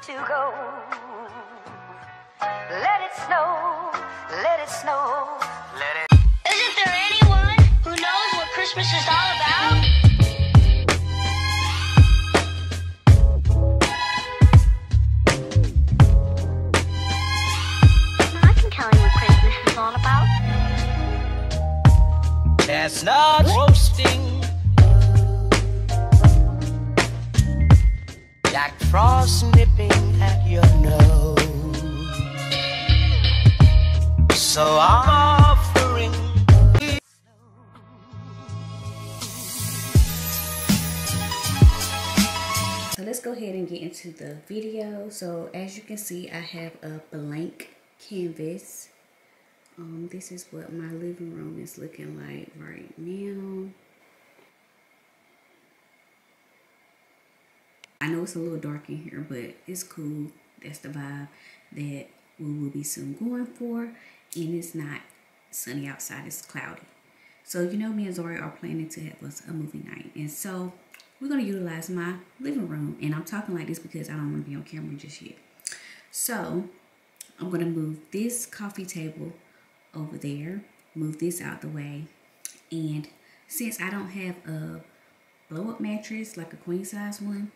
to go. Let it snow, let it snow, let it. Isn't there anyone who knows what Christmas is all about? I can tell you what Christmas is all about. Chestnuts roasting, Jack Frost nipping at your nose. So I'm offering. So let's go ahead and get into the video. So as you can see, I have a blank canvas. This is what my living room is looking like right now. I know it's a little dark in here, but it's cool. That's the vibe that we will be soon going for. And it's not sunny outside, it's cloudy. So you know, me and Zori are planning to have us a movie night. And so we're going to utilize my living room. And I'm talking like this because I don't want to be on camera just yet. So I'm going to move this coffee table over there, move this out the way. And since I don't have a blow-up mattress like a queen size one,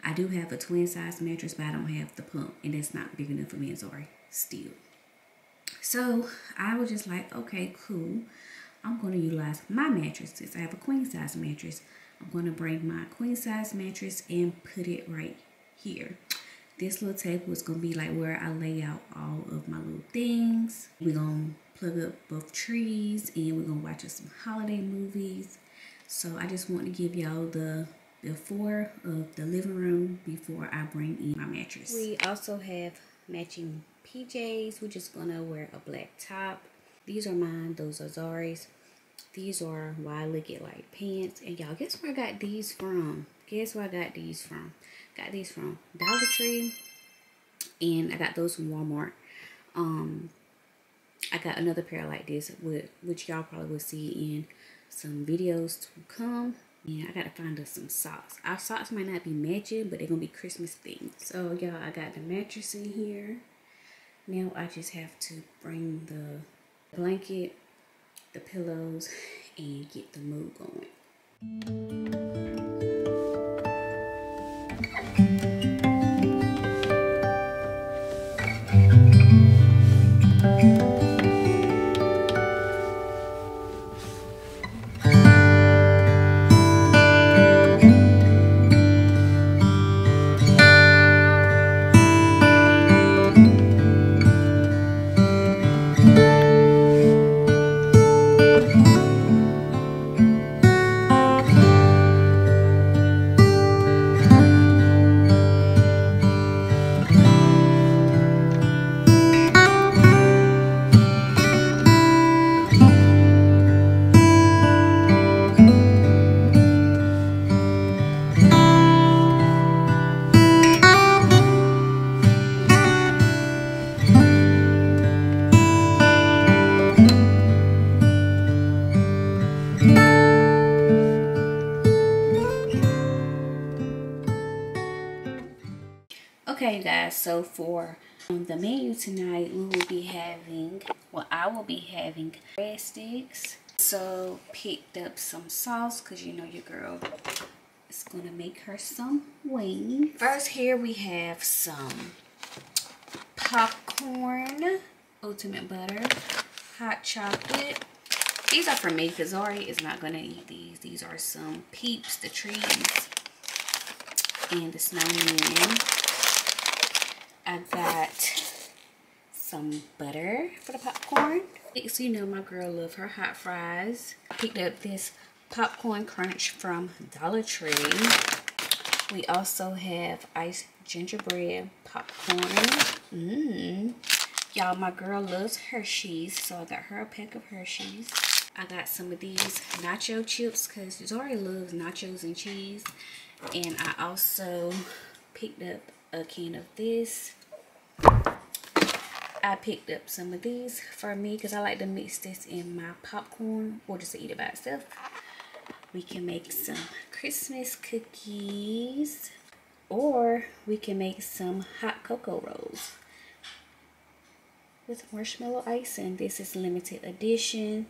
I do have a twin size mattress, but I don't have the pump, and that's not big enough for me and Zori still. So I was just like, okay, cool, I'm going to utilize my mattress. Since I have a queen size mattress, I'm going to bring my queen size mattress and put it right here. This little table is going to be like where I lay out all of my little things. We're going to plug up both trees, and we're going to watch some holiday movies. So I just want to give y'all the before of the living room before I bring in my mattress. We also have matching PJs. We're just going to wear a black top. These are mine. Those are Zori's. These are wide-legged like pants. And y'all, guess where I got these from? Guess where I got these from? Got these from Dollar Tree, and I got those from Walmart. I got another pair like this, which y'all probably will see in some videos to come. And I gotta find us some socks. Our socks might not be matching, but they're gonna be Christmas themed. So y'all, I got the mattress in here. Now I just have to bring the blanket, the pillows, and get the mood going. Okay guys, so for the menu tonight, we will be having, well, I will be having bread sticks. So picked up some sauce because you know your girl is gonna make her some wings. First, here we have some popcorn, ultimate butter, hot chocolate. These are for me because Zori is not gonna eat these. These are some Peeps, the trees, and the snowman. I got some butter for the popcorn. So you know my girl loves her hot fries. I picked up this popcorn crunch from Dollar Tree. We also have iced gingerbread popcorn. Y'all, my girl loves Hershey's, so I got her a pack of Hershey's. I got some of these nacho chips because Zori loves nachos and cheese. And I also picked up a can of this. I picked up some of these for me because I like to mix this in my popcorn or just to eat it by itself. We can make some Christmas cookies. Or we can make some hot cocoa rolls with marshmallow icing. This is limited edition,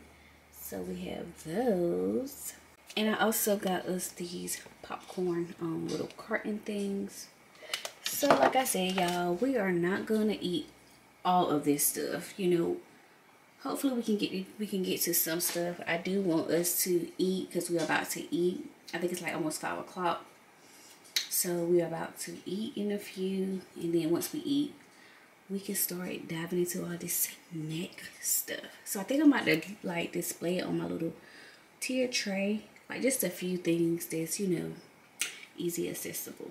so we have those. And I also got us these popcorn little carton things. So like I said, y'all, we are not gonna eat all of this stuff. You know, hopefully we can get to some stuff. I do want us to eat because we're about to eat. I think it's like almost 5 o'clock. So we're about to eat in a few, and then once we eat, we can start diving into all this snack stuff. So I think I'm about to like display it on my little tier tray, like just a few things that's, you know, easy accessible.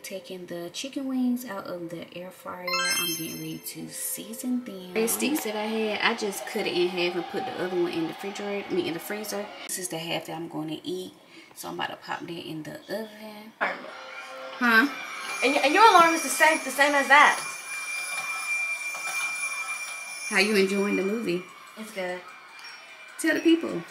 Taking the chicken wings out of the air fryer. I'm getting ready to season them. The sticks that I had, I just cut it in half and put the other one in the refrigerator, in the freezer. This is the half that I'm going to eat, so I'm about to pop that in the oven. Huh? And your alarm is the same as that. How you enjoying the movie? It's good. Tell the people.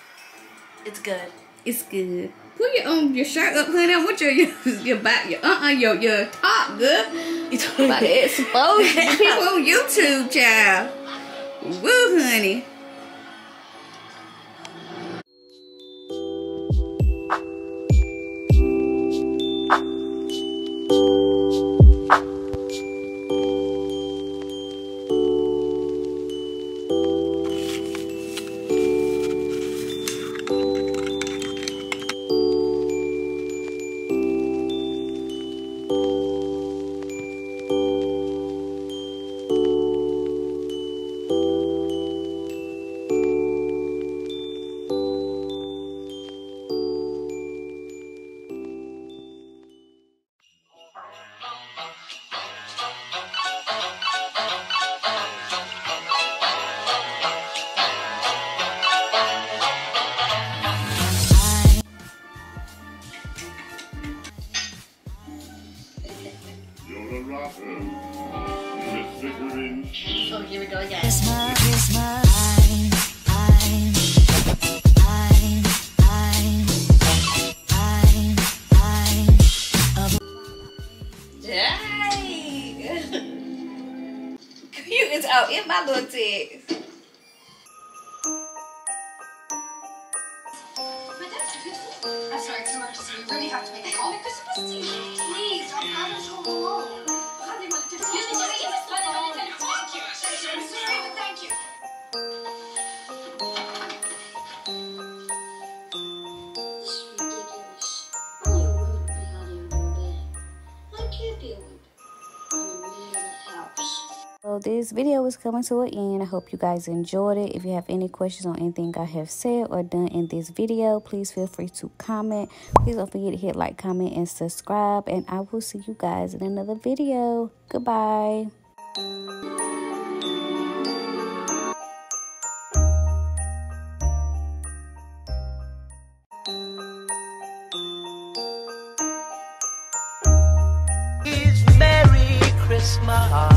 It's good. It's good. Put your shirt up, honey. I want your back, your top, good. It's about to expose people on YouTube, child. Woo, honey. Oh, here we go again. You is out in my little text. I'm sorry, it's an emergency. We really have to make a call. Please, don't have us home alone. Thank you. So this video is coming to an end. I hope you guys enjoyed it. If you have any questions on anything I have said or done in this video, please feel free to comment. Please don't forget to hit like, comment, and subscribe. And I will see you guys in another video. Goodbye. It's Merry Christmas.